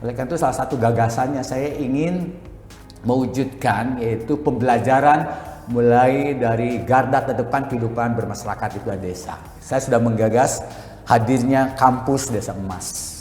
Oleh karena itu salah satu gagasannya saya ingin mewujudkan yaitu pembelajaran mulai dari garda terdepan kehidupan bermasyarakat di desa. Saya sudah menggagas hadirnya kampus Desa Emas.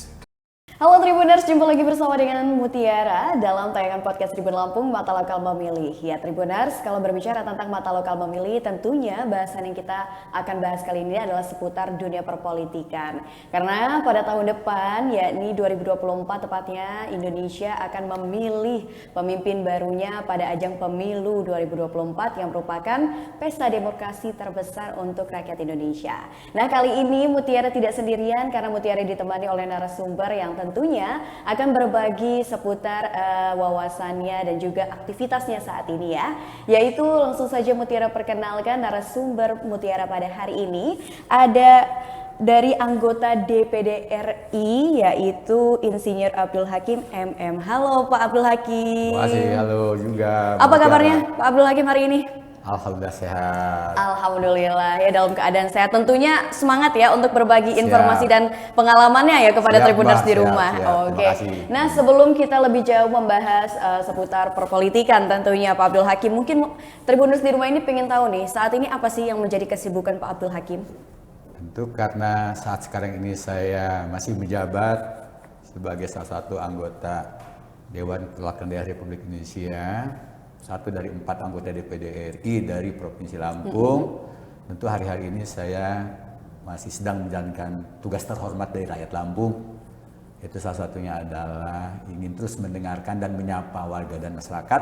Halo Tribuners, jumpa lagi bersama dengan Mutiara dalam tayangan podcast Tribun Lampung Mata Lokal Memilih. Ya Tribuners, kalau berbicara tentang Mata Lokal Memilih, tentunya bahasan yang kita akan bahas kali ini adalah seputar dunia perpolitikan. Karena pada tahun depan, yakni 2024 tepatnya, Indonesia akan memilih pemimpin barunya pada ajang pemilu 2024 yang merupakan pesta demokrasi terbesar untuk rakyat Indonesia. Nah kali ini Mutiara tidak sendirian karena Mutiara ditemani oleh narasumber yang tentunya akan berbagi seputar wawasannya dan juga aktivitasnya saat ini ya. Yaitu langsung saja Mutiara perkenalkan narasumber Mutiara pada hari ini. Ada dari anggota DPD RI yaitu Insinyur Abdul Hakim MM. Halo Pak Abdul Hakim. Terima kasih, halo juga. Apa kabarnya Pak Abdul Hakim hari ini? Alhamdulillah sehat. Alhamdulillah ya dalam keadaan sehat. Tentunya semangat ya untuk berbagi informasi dan pengalamannya ya kepada Tribuners di rumah. Oke. Nah sebelum kita lebih jauh membahas seputar perpolitikan tentunya Pak Abdul Hakim, mungkin Tribuners di rumah ini pengen tahu nih saat ini apa sih yang menjadi kesibukan Pak Abdul Hakim? Tentu karena saat sekarang ini saya masih menjabat sebagai salah satu anggota Dewan Perwakilan Daerah Republik Indonesia, satu dari 4 anggota DPD RI dari Provinsi Lampung. Tentu hari-hari ini saya masih sedang menjalankan tugas terhormat dari rakyat Lampung. Itu salah satunya adalah ingin terus mendengarkan dan menyapa warga dan masyarakat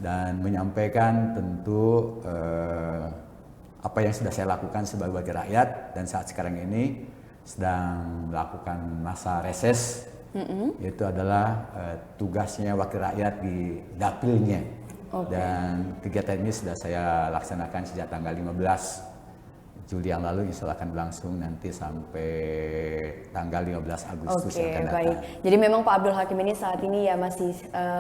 dan menyampaikan tentu apa yang sudah saya lakukan sebagai wakil rakyat dan saat sekarang ini sedang melakukan masa reses. Itu adalah tugasnya wakil rakyat di dapilnya. Dan kegiatan ini sudah saya laksanakan sejak tanggal 15 Juli yang lalu, insya Allah akan berlangsung nanti sampai tanggal 15 Agustus yang akan datang. Baik. Jadi memang Pak Abdul Hakim ini saat ini ya masih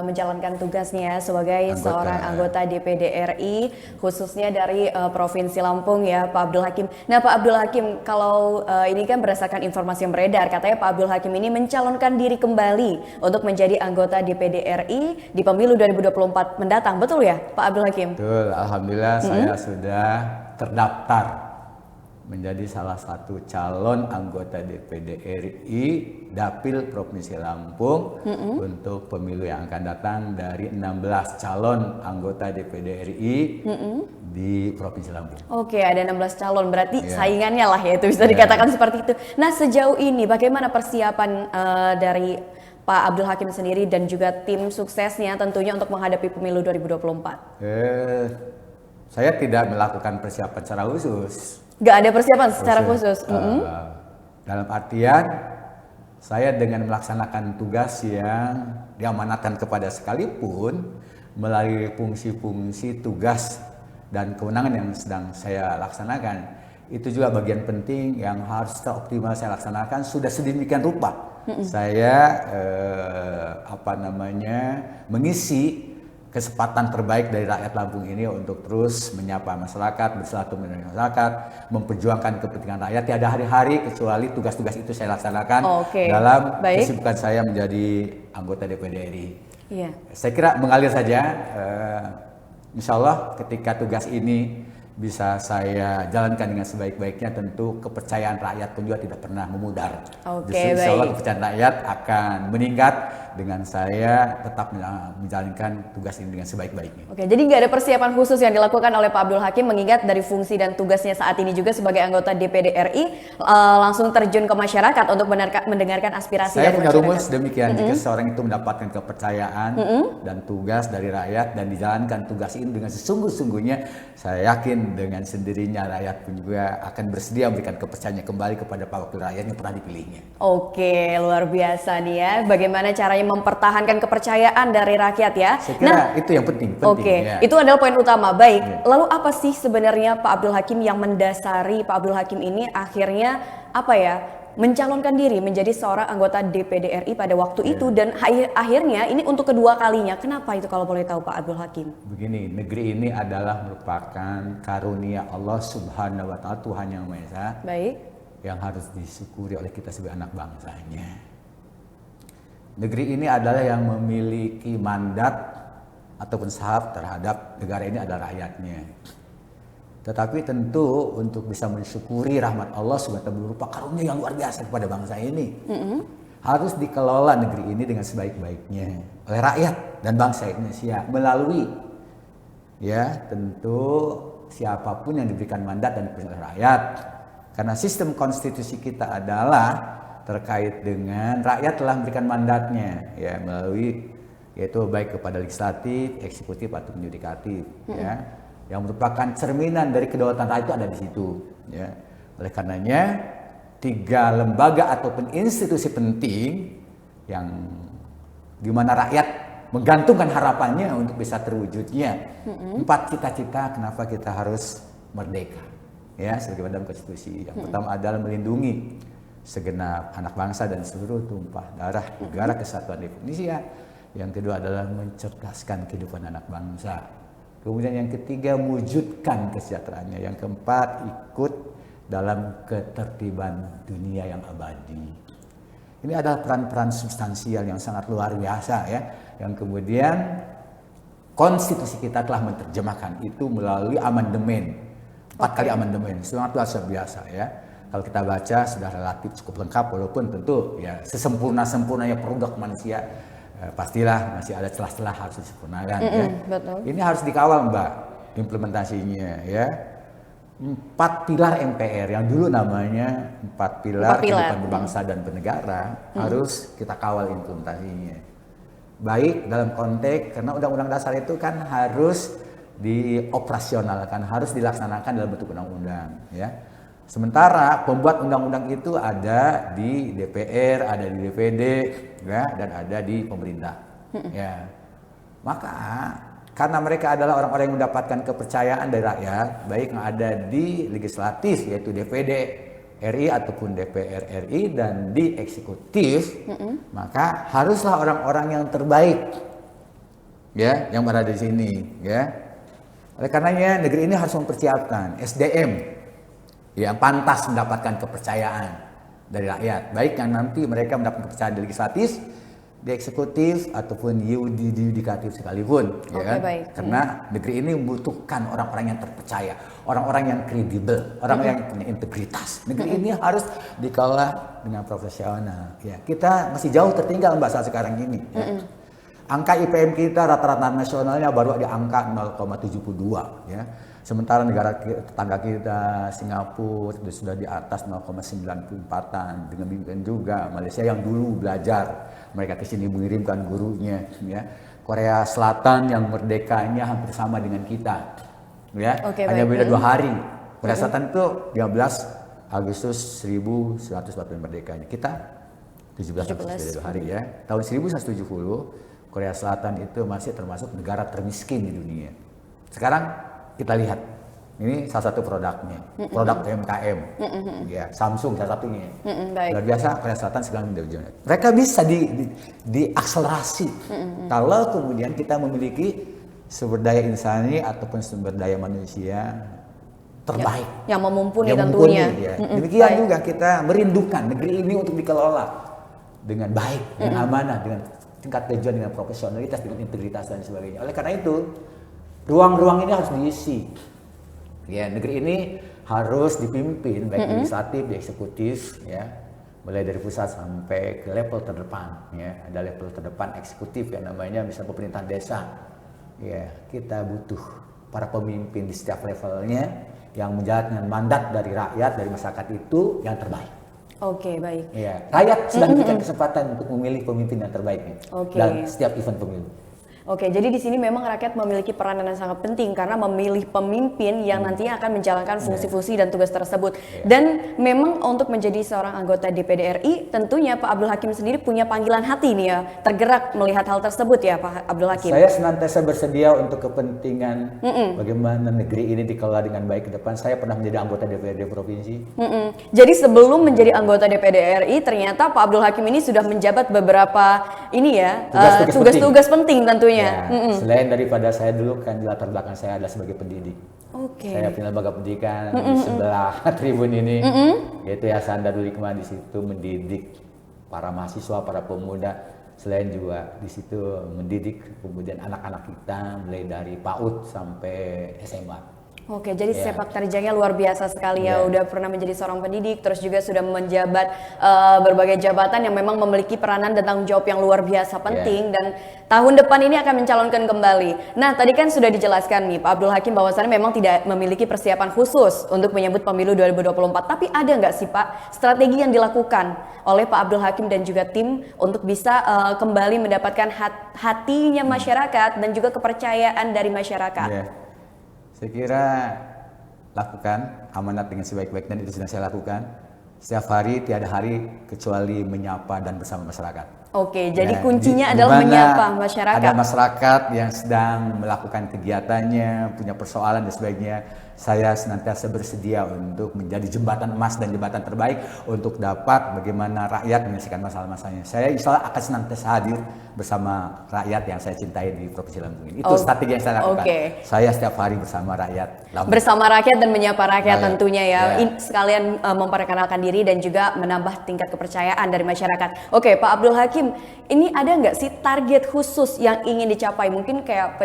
menjalankan tugasnya sebagai seorang anggota DPD RI, khususnya dari Provinsi Lampung ya Pak Abdul Hakim. Nah Pak Abdul Hakim, kalau ini kan berdasarkan informasi yang beredar, katanya Pak Abdul Hakim ini mencalonkan diri kembali untuk menjadi anggota DPD RI di pemilu 2024 mendatang, betul ya Pak Abdul Hakim? Betul, Alhamdulillah saya sudah terdaftar menjadi salah satu calon anggota DPD RI Dapil Provinsi Lampung untuk pemilu yang akan datang dari 16 calon anggota DPD RI di Provinsi Lampung. Oke, ada 16 calon, berarti saingannya lah ya itu bisa dikatakan seperti itu. Nah sejauh ini bagaimana persiapan dari Pak Abdul Hakim sendiri dan juga tim suksesnya tentunya untuk menghadapi pemilu 2024? Saya tidak melakukan persiapan secara khusus. Gak ada persiapan secara khusus? Dalam artian, saya dengan melaksanakan tugas yang diamanatkan kepada sekalipun melalui fungsi-fungsi tugas dan kewenangan yang sedang saya laksanakan, itu juga bagian penting yang harus secara optimal saya laksanakan sudah sedemikian rupa. Saya mengisi kesempatan terbaik dari rakyat Lampung ini untuk terus menyapa masyarakat, bersilaturahmi dengan masyarakat, memperjuangkan kepentingan rakyat. Tiada hari-hari kecuali tugas-tugas itu saya laksanakan dalam kesibukan saya menjadi anggota DPD RI. Saya kira mengalir saja. Insya Allah ketika tugas ini bisa saya jalankan dengan sebaik-baiknya, tentu kepercayaan rakyat pun juga tidak pernah memudar. Insya Allah kepercayaan rakyat akan meningkat dengan saya tetap menjalankan tugas ini dengan sebaik-baiknya. Jadi nggak ada persiapan khusus yang dilakukan oleh Pak Abdul Hakim mengingat dari fungsi dan tugasnya saat ini juga sebagai anggota DPD RI langsung terjun ke masyarakat untuk mendengarkan aspirasi saya dari punya masyarakat. rumus demikian, jika seorang itu mendapatkan kepercayaan dan tugas dari rakyat dan dijalankan tugas ini dengan sesungguh-sungguhnya, saya yakin dengan sendirinya rakyat pun juga akan bersedia memberikan kepercayaannya kembali kepada Pak Wakil Rakyat yang pernah dipilihnya. Oke, luar biasa nih ya. Bagaimana caranya mempertahankan kepercayaan dari rakyat ya? Saya kira itu yang penting. Itu adalah poin utama. Baik, lalu apa sih sebenarnya Pak Abdul Hakim yang mendasari Pak Abdul Hakim ini akhirnya mencalonkan diri menjadi seorang anggota DPD RI pada waktu itu dan akhirnya ini untuk kedua kalinya. Kenapa itu kalau boleh tahu Pak Abdul Hakim? Begini, negeri ini adalah merupakan karunia Allah Subhanahu wa Ta'ala, Tuhan Yang Maha Esa. Yang harus disyukuri oleh kita sebagai anak bangsanya. negeri ini adalah yang memiliki mandat ataupun sahab terhadap negara ini adalah rakyatnya. Tetapi tentu untuk bisa mensyukuri rahmat Allah SWT berupa karunia yang luar biasa kepada bangsa ini, harus dikelola negeri ini dengan sebaik-baiknya oleh rakyat dan bangsa Indonesia melalui ya tentu siapapun yang diberikan mandat dan dipilih oleh rakyat. Karena sistem konstitusi kita adalah terkait dengan rakyat telah memberikan mandatnya ya melalui yaitu baik kepada legislatif, eksekutif ataupun yudikatif ya, yang merupakan cerminan dari kedaulatan rakyat itu ada di situ ya. Oleh karenanya 3 lembaga ataupun institusi penting yang dimana rakyat menggantungkan harapannya untuk bisa terwujudnya 4 cita-cita kenapa kita harus merdeka ya sebagaimana dalam konstitusi. Yang pertama adalah melindungi segenap anak bangsa dan seluruh tumpah darah negara kesatuan Indonesia. Yang kedua adalah mencerdaskan kehidupan anak bangsa. Kemudian yang ketiga mewujudkan kesejahteraannya. Yang keempat ikut dalam ketertiban dunia yang abadi. Ini adalah peran-peran substansial yang sangat luar biasa ya, yang kemudian konstitusi kita telah menerjemahkan itu melalui amandemen, 4 kali amandemen, sangat luar biasa ya. Kalau kita baca sudah relatif cukup lengkap, walaupun tentu ya sesempurna-sempurnanya produk manusia pastilah masih ada celah-celah harus disempurnakan ya. Betul. Ini harus dikawal Mbak implementasinya ya. 4 pilar MPR yang dulu namanya 4 pilar kehidupan berbangsa dan bernegara harus kita kawal implementasinya. Baik dalam konteks karena Undang-Undang Dasar itu kan harus dioperasionalkan, harus dilaksanakan dalam bentuk undang-undang ya. Sementara pembuat undang-undang itu ada di DPR, ada di DPD ya, dan ada di pemerintah ya. Maka karena mereka adalah orang-orang yang mendapatkan kepercayaan dari rakyat, baik yang ada di legislatif yaitu DPD RI ataupun DPR RI dan di eksekutif, maka haruslah orang-orang yang terbaik ya yang berada di sini ya. Oleh karenanya negeri ini harus mempersiapkan SDM yang pantas mendapatkan kepercayaan dari rakyat, baik yang nanti mereka mendapatkan kepercayaan di legislatif, di eksekutif ataupun di yudikatif sekalipun ya kan. Karena negeri ini membutuhkan orang-orang yang terpercaya, orang-orang yang kredibel, orang-orang yang punya integritas. Negeri ini harus dikelola dengan profesional ya. Kita masih jauh tertinggal Mbak saat sekarang ini ya. Angka IPM kita rata-rata nasionalnya baru di angka 0,72 ya. Sementara negara tetangga kita Singapura sudah di atas 0,94-an, dengan bimbingan juga Malaysia yang dulu belajar mereka ke sini mengirimkan gurunya ya. Korea Selatan yang merdekanya hampir sama dengan kita ya. Hanya beda 2 hari. Korea Selatan itu 15 Agustus 1140 merdekanya. Kita 17 Agustus beda 2 hari ya. Tahun 1170 Korea Selatan itu masih termasuk negara termiskin di dunia. Sekarang kita lihat, ini salah satu produknya, produk UMKM, ya Samsung salah satunya. Luar biasa Korea Selatan sekarang mereka bisa diakselerasi kalau kemudian kita memiliki sumber daya insani ataupun sumber daya manusia terbaik, yang memumpuni tentunya. Ya. Demikian juga kita merindukan negeri ini untuk dikelola dengan baik, dengan amanah, dengan tingkat tujuan, dengan profesionalitas, dengan integritas dan sebagainya. Oleh karena itu ruang-ruang ini harus diisi. Ya, negeri ini harus dipimpin baik di legislatif, di eksekutif, ya, mulai dari pusat sampai ke level terdepan. Ya, ada level terdepan eksekutif yang namanya bisa pemerintah desa. Ya, kita butuh para pemimpin di setiap levelnya yang menjalankan mandat dari rakyat, dari masyarakat itu yang terbaik. Oke, baik. Ya, rakyat sudah diberikan kesempatan untuk memilih pemimpin yang terbaik dalam setiap event pemilu. Oke, jadi di sini memang rakyat memiliki peranan yang sangat penting karena memilih pemimpin yang nantinya akan menjalankan fungsi-fungsi dan tugas tersebut. Dan memang untuk menjadi seorang anggota DPD RI, tentunya Pak Abdul Hakim sendiri punya panggilan hati nih ya, tergerak melihat hal tersebut ya Pak Abdul Hakim. Saya senantiasa bersedia untuk kepentingan bagaimana negeri ini dikelola dengan baik ke depan. Saya pernah menjadi anggota DPRD provinsi. Jadi sebelum menjadi anggota DPD RI, ternyata Pak Abdul Hakim ini sudah menjabat beberapa ini ya tugas-tugas penting tentunya. Ya, selain daripada saya dulu kan di latar belakang saya adalah sebagai pendidik. Saya punya lembaga pendidikan di sebelah tribun ini, yaitu Yayasan Darul Hikmah. Di situ mendidik para mahasiswa, para pemuda. Selain juga di situ mendidik kemudian anak-anak kita mulai dari PAUD sampai SMA. Oke, jadi Ya. sepak terjangnya luar biasa sekali ya. Ya. Udah pernah menjadi seorang pendidik, terus juga sudah menjabat berbagai jabatan yang memang memiliki peranan dan tanggung jawab yang luar biasa penting. Dan tahun depan ini akan mencalonkan kembali. Nah, tadi kan sudah dijelaskan nih Pak Abdul Hakim bahwasannya memang tidak memiliki persiapan khusus untuk menyambut pemilu 2024. Tapi ada nggak sih Pak strategi yang dilakukan oleh Pak Abdul Hakim dan juga tim untuk bisa kembali mendapatkan hatinya masyarakat dan juga kepercayaan dari masyarakat? Ya. Saya kira lakukan amanat dengan sebaik-baiknya, dan itu sedang saya lakukan. Setiap hari, tiada hari kecuali menyapa dan bersama masyarakat. Oke, jadi Ya, kuncinya di adalah mana menyapa masyarakat. Ada masyarakat yang sedang melakukan kegiatannya, punya persoalan dan sebagainya. Saya senantiasa bersedia untuk menjadi jembatan emas dan jembatan terbaik untuk dapat bagaimana rakyat menyelesaikan masalah-masalahnya. Saya insya Allah akan senantiasa hadir bersama rakyat yang saya cintai di Provinsi Lampung ini. Itu strategi yang saya lakukan. Saya setiap hari bersama rakyat Lampung. Bersama rakyat dan menyapa rakyat tentunya ya. Ya. Sekalian memperkenalkan diri dan juga menambah tingkat kepercayaan dari masyarakat. Oke, Pak Abdul Hakim, ini ada nggak sih target khusus yang ingin dicapai? Mungkin kayak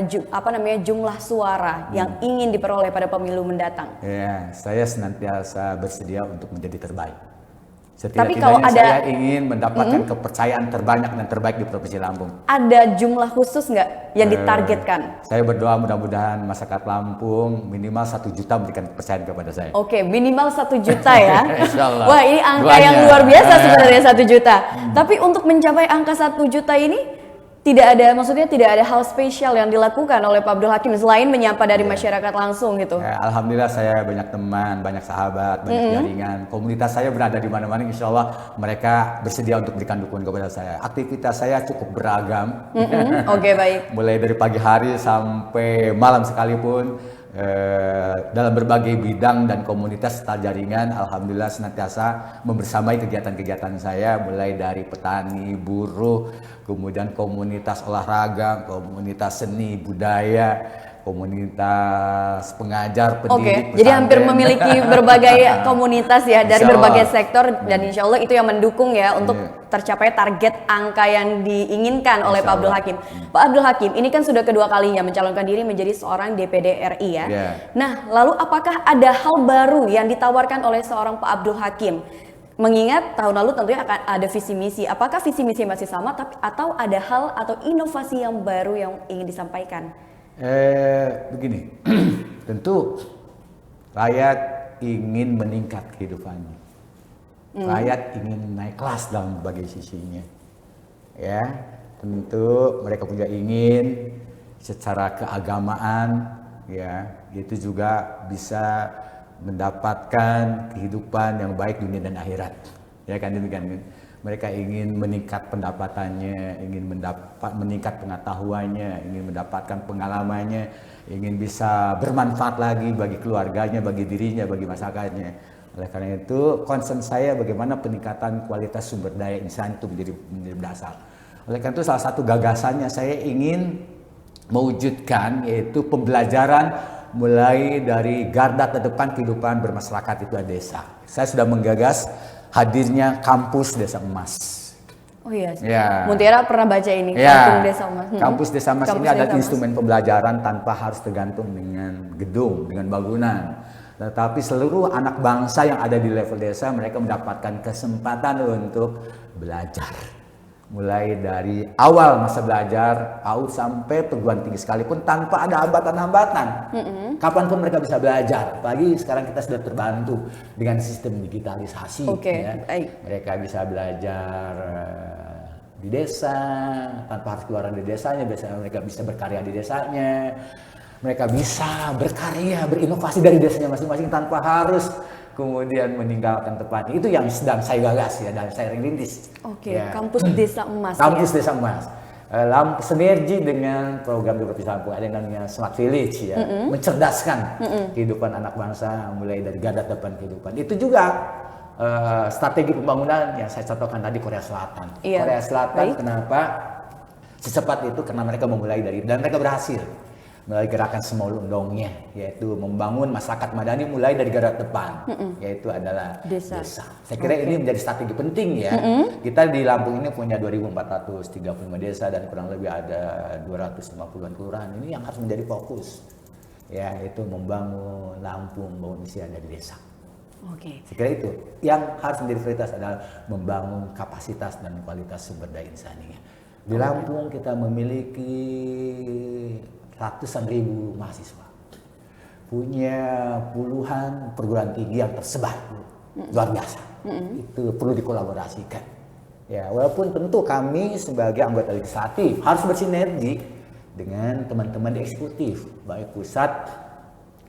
jumlah suara yang ingin diperoleh pada pemilu mendatang. Ya, saya senantiasa bersedia untuk menjadi terbaik. Tapi kalau ada, saya ingin mendapatkan kepercayaan terbanyak dan terbaik di Provinsi Lampung. Ada jumlah khusus nggak yang ditargetkan? Saya berdoa mudah-mudahan masyarakat Lampung minimal 1 juta memberikan kepercayaan kepada saya. Oke, minimal 1 juta ya. Insyaallah. Wah, ini angka yang luar biasa sebenarnya 1 juta. Tapi untuk mencapai angka 1 juta ini tidak ada hal spesial yang dilakukan oleh Pak Abdul Hakim selain menyapa dari masyarakat langsung gitu. Ya, alhamdulillah saya banyak teman, banyak sahabat, banyak jaringan. Komunitas saya berada di mana-mana, insya Allah mereka bersedia untuk berikan dukungan kepada saya. Aktivitas saya cukup beragam. Oke, baik. Mulai dari pagi hari sampai malam sekalipun. Dalam berbagai bidang dan komunitas serta jaringan, alhamdulillah senantiasa membersamai kegiatan-kegiatan saya, mulai dari petani, buruh, kemudian komunitas olahraga, komunitas seni, budaya, komunitas pengajar, pendidik. Oke, jadi hampir memiliki berbagai komunitas ya dari berbagai sektor, dan insya Allah itu yang mendukung ya untuk tercapai target angka yang diinginkan oleh Pak Abdul Hakim. Pak Abdul Hakim, ini kan sudah kedua kalinya mencalonkan diri menjadi seorang DPD RI ya. Nah, lalu apakah ada hal baru yang ditawarkan oleh seorang Pak Abdul Hakim? Mengingat tahun lalu tentunya akan ada visi misi. Apakah visi misi masih sama atau ada hal atau inovasi yang baru yang ingin disampaikan? Begini, tentu rakyat ingin meningkat kehidupannya. Rakyat ingin naik kelas dalam berbagai sisinya. Ya, tentu mereka punya ingin secara keagamaan, ya, itu juga bisa mendapatkan kehidupan yang baik dunia dan akhirat. Ya kan, demikian. Mereka ingin meningkat pendapatannya, ingin meningkat pengetahuannya, ingin mendapatkan pengalamannya, ingin bisa bermanfaat lagi bagi keluarganya, bagi dirinya, bagi masyarakatnya. Oleh karena itu, concern saya bagaimana peningkatan kualitas sumber daya insan itu menjadi dasar. Oleh karena itu, salah satu gagasannya saya ingin mewujudkan yaitu pembelajaran mulai dari garda terdepan kehidupan bermasyarakat itu adalah desa. Saya sudah menggagas hadirnya kampus Desa Emas. Oh iya, ya. Mutiara pernah baca ini, ya. Desa Emas. Kampus Desa Emas Kampus ini adalah Desa Emas. instrumen pembelajaran tanpa harus tergantung dengan gedung, dengan bangunan. Tetapi seluruh anak bangsa yang ada di level desa, mereka mendapatkan kesempatan untuk belajar. Mulai dari awal masa belajar, PAUD sampai perguruan tinggi sekalipun tanpa ada hambatan-hambatan. Kapanpun mereka bisa belajar. Apalagi sekarang kita sudah terbantu dengan sistem digitalisasi. Ya. Mereka bisa belajar di desa tanpa harus keluar dari desanya. Biasanya mereka bisa berkarya di desanya. Mereka bisa berkarya, berinovasi dari desanya masing-masing tanpa harus kemudian meninggalkan tempatnya. Itu yang sedang saya gagas ya, dan saya rintis. Oke, ya. Kampus Desa Emas. Kampus Desa Emas. Sinergi dengan program di Provinsi Lampung ada yang namanya Smart Village ya, mencerdaskan kehidupan anak bangsa mulai dari garda depan kehidupan. Itu juga strategi pembangunan yang saya contohkan tadi Korea Selatan. Iya. Korea Selatan kenapa secepat itu? Karena mereka memulai dari, dan mereka berhasil. melalui gerakan Semau Lundongnya, yaitu membangun masyarakat madani mulai dari garda depan, yaitu adalah desa. Saya kira ini menjadi strategi penting ya. Kita di Lampung ini punya 2.435 desa dan kurang lebih ada 250-an kelurahan. Ini yang harus menjadi fokus, ya, yaitu membangun Lampung, membangun Indonesia dari desa. Saya kira itu yang harus menjadi prioritas adalah membangun kapasitas dan kualitas sumber daya insaninya. Di Lampung kita memiliki ratusan ribu mahasiswa, punya puluhan perguruan tinggi yang tersebar, luar biasa. Itu perlu dikolaborasikan. Ya, walaupun tentu kami sebagai anggota legislatif harus bersinergi dengan teman-teman di eksekutif, baik pusat,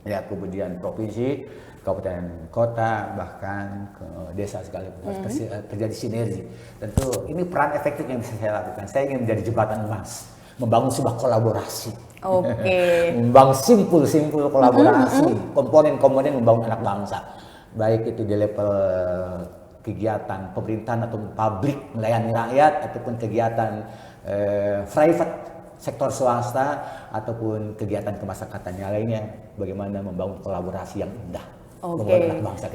ya kemudian provinsi, kabupaten, kota, bahkan ke desa sekalipun terjadi sinergi. Tentu ini peran efektif yang bisa saya lakukan. Saya ingin menjadi jembatan emas, membangun sebuah kolaborasi. Membangun simpul-simpul kolaborasi, komponen-komponen membangun anak bangsa, baik itu di level kegiatan pemerintahan atau publik melayani rakyat, ataupun kegiatan private sektor swasta, ataupun kegiatan kemasyarakatan yang lainnya. Bagaimana membangun kolaborasi yang indah.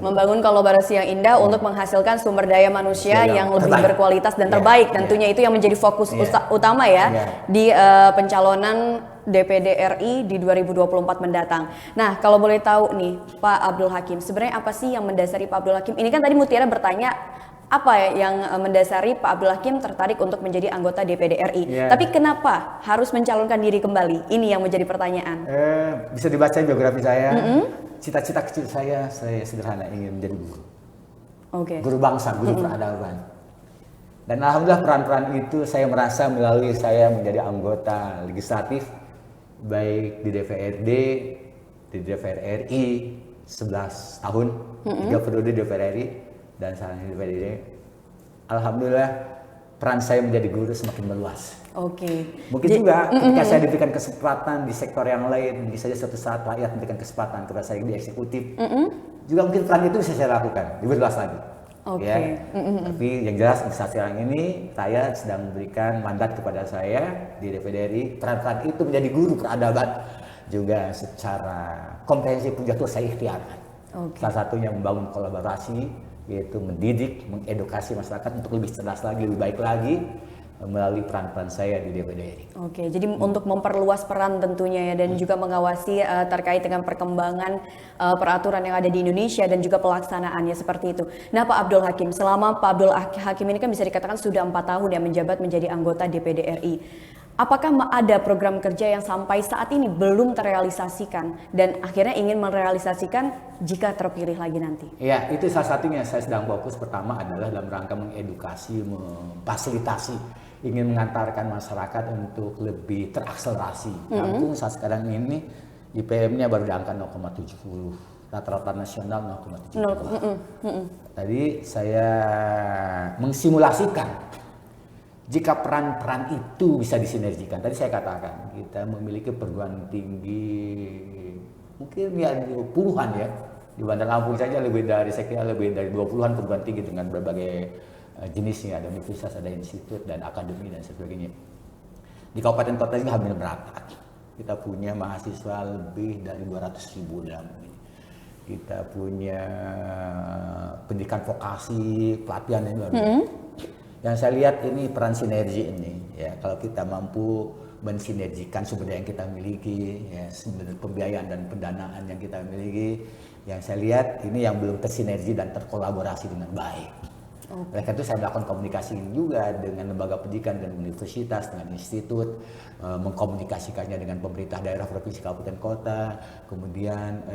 Membangun kolaborasi yang indah untuk menghasilkan sumber daya manusia yang lebih berkualitas dan terbaik. Tentunya itu yang menjadi fokus utama ya di pencalonan DPD RI di 2024 mendatang. Nah, kalau boleh tahu nih Pak Abdul Hakim, sebenarnya apa sih yang mendasari Pak Abdul Hakim? Ini kan tadi Mutiara bertanya apa ya yang mendasari Pak Abdul Hakim tertarik untuk menjadi anggota DPD RI. Tapi kenapa harus mencalonkan diri kembali? Ini yang menjadi pertanyaan. Bisa dibaca biografi saya. Cita-cita kecil saya sederhana, ingin menjadi guru. Guru bangsa, guru peradaban. Dan alhamdulillah peran-peran itu saya merasa melalui saya menjadi anggota legislatif, baik di DPRD, di DPR RI 11 tahun, 3 periode DPR RI, dan saat ini DPRD. Alhamdulillah peran saya menjadi guru semakin meluas. Mungkin juga ketika saya diberikan kesempatan di sektor yang lain, bisa saja suatu saat rakyat memberikan kesempatan kepada saya di eksekutif, juga mungkin peran itu bisa saya lakukan, lebih luas lagi. Tapi yang jelas saat sekarang ini rakyat sedang memberikan mandat kepada saya di DPD RI, peran-peran itu menjadi guru peradaban juga secara komprehensif pun jatuh saya ikhtiarkan. Salah satunya membangun kolaborasi, yaitu mendidik, mengedukasi masyarakat untuk lebih cerdas lagi, lebih baik lagi melalui peran-peran saya di DPD RI. Jadi untuk memperluas peran tentunya ya, dan juga mengawasi terkait dengan perkembangan peraturan yang ada di Indonesia dan juga pelaksanaannya seperti itu. Nah Pak Abdul Hakim, selama Pak Abdul Hakim ini kan bisa dikatakan sudah 4 tahun ya menjabat menjadi anggota DPD RI. Apakah ada program kerja yang sampai saat ini belum terrealisasikan dan akhirnya ingin merealisasikan jika terpilih lagi nanti? Ya, itu salah satunya saya sedang fokus. Pertama adalah dalam rangka mengedukasi, memfasilitasi, ingin mengantarkan masyarakat untuk lebih terakselerasi. Lampung saat sekarang ini IPM-nya baru di angka 0,70, rata-rata nasional 0,70. Tadi saya mengsimulasikan jika peran-peran itu bisa disinergikan. Tadi saya katakan kita memiliki perguruan tinggi mungkin ya puluhan ya, di Bandar Lampung saja lebih dari, saya kira lebih dari 20-an perguruan tinggi dengan berbagai jenisnya, ada universitas, ada institut dan akademi dan sebagainya. Di kabupaten kota juga hampir merata. Kita punya mahasiswa lebih dari 200.000 dalam ini. Kita punya pendidikan vokasi, pelatihan ini luar biasa. Yang saya lihat ini peran sinergi ini, ya kalau kita mampu mensinergikan sumber daya yang kita miliki, ya sumber pembiayaan dan pendanaan yang kita miliki, yang saya lihat ini yang belum tersinergi dan terkolaborasi dengan baik. Oleh karena itu saya melakukan komunikasi juga dengan lembaga pendidikan dan universitas, dengan institut, mengkomunikasikannya dengan pemerintah daerah, provinsi, kabupaten, kota, kemudian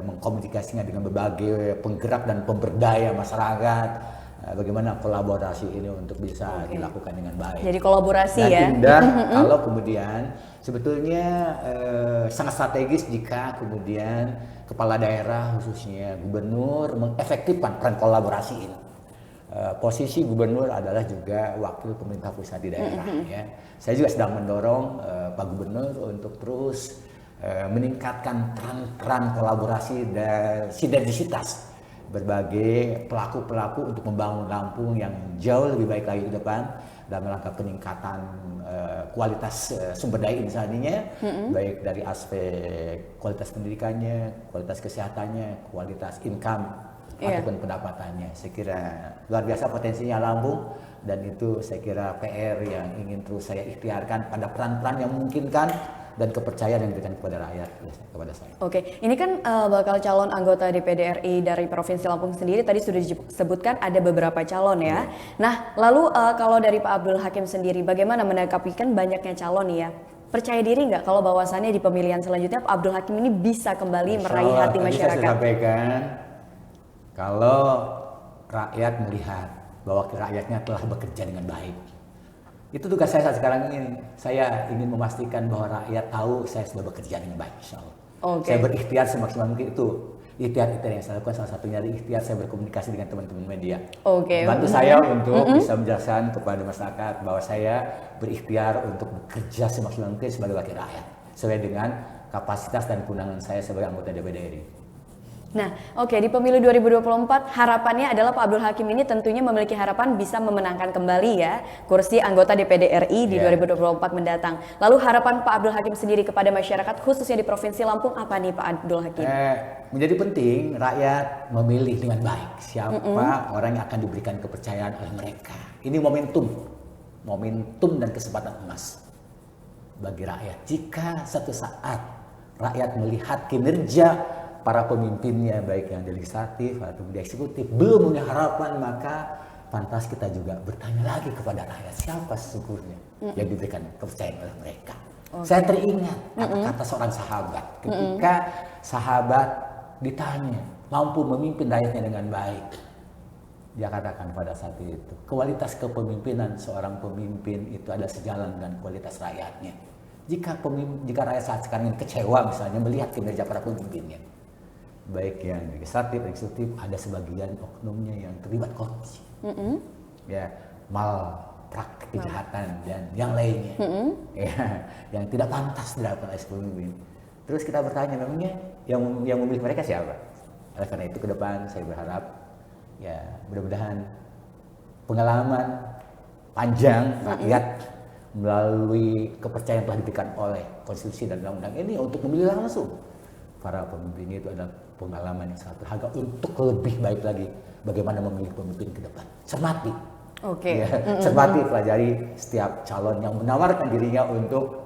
mengkomunikasinya dengan berbagai penggerak dan pemberdaya masyarakat. Bagaimana kolaborasi ini untuk bisa dilakukan dengan baik. Jadi kolaborasi dan ya. Indah kalau kemudian sebetulnya sangat strategis jika kemudian kepala daerah khususnya gubernur mengefektifkan peran kolaborasi ini. Posisi gubernur adalah juga wakil pemerintah pusat di daerah. Ya. Saya juga sedang mendorong Pak Gubernur untuk terus meningkatkan peran kolaborasi dan sinergisitas berbagai pelaku-pelaku untuk membangun Lampung yang jauh lebih baik lagi ke depan dalam rangka peningkatan kualitas sumber daya insaninya, baik dari aspek kualitas pendidikannya, kualitas kesehatannya, kualitas income ataupun pendapatannya. Saya kira luar biasa potensinya Lampung, dan itu saya kira PR yang ingin terus saya ikhtiarkan pada peran-peran yang memungkinkan dan kepercayaan yang diberikan kepada rakyat kepada saya. Oke, ini kan bakal calon anggota DPD RI dari Provinsi Lampung sendiri tadi sudah disebutkan ada beberapa calon ya. Nah, lalu kalau dari Pak Abdul Hakim sendiri bagaimana menanggapi kan banyaknya calon nih ya? Percaya diri nggak kalau bahwasannya di pemilihan selanjutnya Pak Abdul Hakim ini bisa kembali meraih hati masyarakat? Saya sampaikan kalau rakyat melihat bahwa rakyatnya telah bekerja dengan baik. Itu tugas saya saat sekarang ini. Saya ingin memastikan bahwa rakyat tahu saya sudah bekerja dengan baik, insya Allah. Saya berikhtiar semaksimal mungkin itu. Ikhtiar yang saya lakukan salah satunya adalah ikhtiar saya berkomunikasi dengan teman-teman media. Bantu saya untuk bisa menjelaskan kepada masyarakat bahwa saya berikhtiar untuk bekerja semaksimal mungkin sebagai wakil rakyat. Sesuai dengan kapasitas dan kewenangan saya sebagai anggota DPD RI. Nah, di pemilu 2024 harapannya adalah Pak Abdul Hakim ini tentunya memiliki harapan bisa memenangkan kembali ya kursi anggota DPD RI di 2024 mendatang. Lalu harapan Pak Abdul Hakim sendiri kepada masyarakat khususnya di Provinsi Lampung apa nih Pak Abdul Hakim? Menjadi penting rakyat memilih dengan baik siapa orang yang akan diberikan kepercayaan oleh mereka. Ini momentum dan kesempatan emas bagi rakyat. Jika satu saat rakyat melihat kinerja para pemimpinnya baik yang di legislatif atau di eksekutif belum punya harapan, maka pantas kita juga bertanya lagi kepada rakyat siapa sesungguhnya yang diberikan kepercayaan oleh mereka. Saya teringat kata-kata seorang sahabat ketika sahabat ditanya mampu memimpin rakyatnya dengan baik. Dia katakan pada saat itu kualitas kepemimpinan seorang pemimpin itu adalah sejalan dengan kualitas rakyatnya. Jika rakyat saat sekarang ini kecewa misalnya melihat kinerja para pemimpinnya, baik yang legislatif, eksekutif, ada sebagian oknumnya yang terlibat korupsi, praktik kejahatan dan yang lainnya, yang tidak pantas dilakukan oleh pemimpin. Terus kita bertanya, memangnya yang memilih mereka siapa? Oleh karena itu ke depan saya berharap, ya mudah-mudahan pengalaman panjang rakyat melalui kepercayaan yang telah diberikan oleh konstitusi dan undang-undang ini untuk memilih langsung para pemimpin itu adalah pengalaman yang sangat berharga untuk lebih baik lagi bagaimana memilih pemimpin ke depan. Cermati, cermati, pelajari setiap calon yang menawarkan dirinya untuk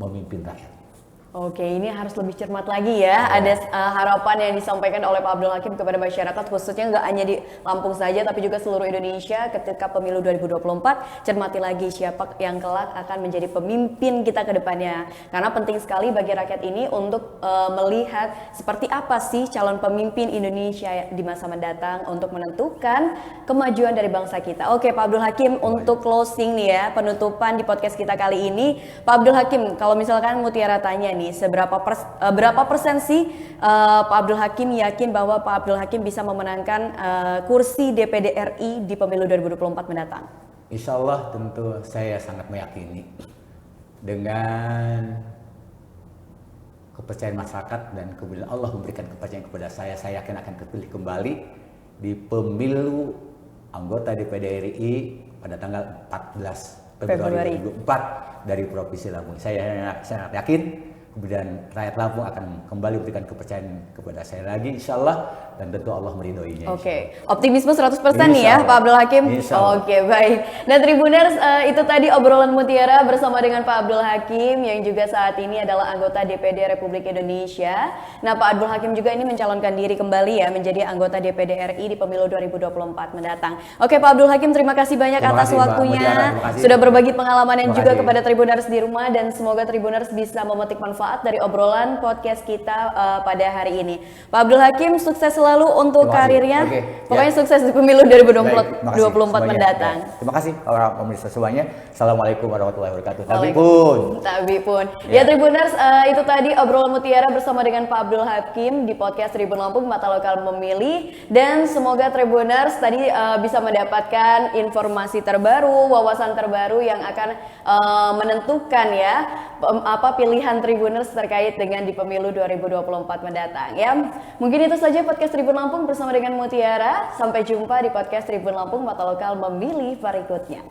memimpin rakyat. Ini harus lebih cermat lagi ya. Ada harapan yang disampaikan oleh Pak Abdul Hakim kepada masyarakat khususnya nggak hanya di Lampung saja tapi juga seluruh Indonesia ketika pemilu 2024. Cermati lagi siapa yang kelak akan menjadi pemimpin kita ke depannya. Karena penting sekali bagi rakyat ini untuk melihat seperti apa sih calon pemimpin Indonesia di masa mendatang untuk menentukan kemajuan dari bangsa kita. Pak Abdul Hakim, untuk closing nih ya, penutupan di podcast kita kali ini, Pak Abdul Hakim, kalau misalkan Mutiara tanya nih, berapa persen sih Pak Abdul Hakim yakin bahwa Pak Abdul Hakim bisa memenangkan kursi DPD RI di pemilu 2024 mendatang? Insya Allah tentu saya sangat meyakini dengan kepercayaan masyarakat dan kemudian Allah memberikan kepercayaan kepada saya yakin akan terpilih kembali di pemilu anggota DPD RI pada tanggal 14 Februari 2024 dari Provinsi Lampung. Saya sangat yakin kemudian rakyat Lampung akan kembali berikan kepercayaan kepada saya lagi, insya Allah, dan tentu Allah meridhoinya. Optimisme 100% nih ya Pak Abdul Hakim. Baik. Dan Tribuners, itu tadi obrolan Mutiara bersama dengan Pak Abdul Hakim yang juga saat ini adalah anggota DPD Republik Indonesia. Nah, Pak Abdul Hakim juga ini mencalonkan diri kembali ya menjadi anggota DPD RI di pemilu 2024 mendatang. Pak Abdul Hakim, terima kasih banyak atas waktunya, sudah berbagi pengalaman yang juga kepada Tribuners di rumah, dan semoga Tribuners bisa memetik manfaat dari obrolan podcast kita pada hari ini. Pak Abdul Hakim, sukses selalu untuk karirnya. Pokoknya sukses di pemilu 2024 mendatang. Terima kasih para pemirsa semuanya. Assalamualaikum warahmatullahi wabarakatuh. Tabi pun. Ya Tribuners, itu tadi obrolan Mutiara bersama dengan Pak Abdul Hakim di podcast Tribun Lampung, Mata Lokal Memilih. Dan semoga Tribuners tadi bisa mendapatkan informasi terbaru, wawasan terbaru yang akan menentukan ya pilihan Tribuners terkait dengan di pemilu 2024 mendatang ya. Mungkin itu saja podcast Tribun Lampung bersama dengan Mutiara. Sampai jumpa di podcast Tribun Lampung, Mata Lokal Memilih berikutnya.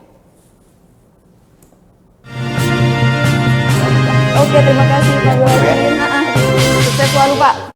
Oke, terima kasih Pak Gulatin. Sukses selalu Pak.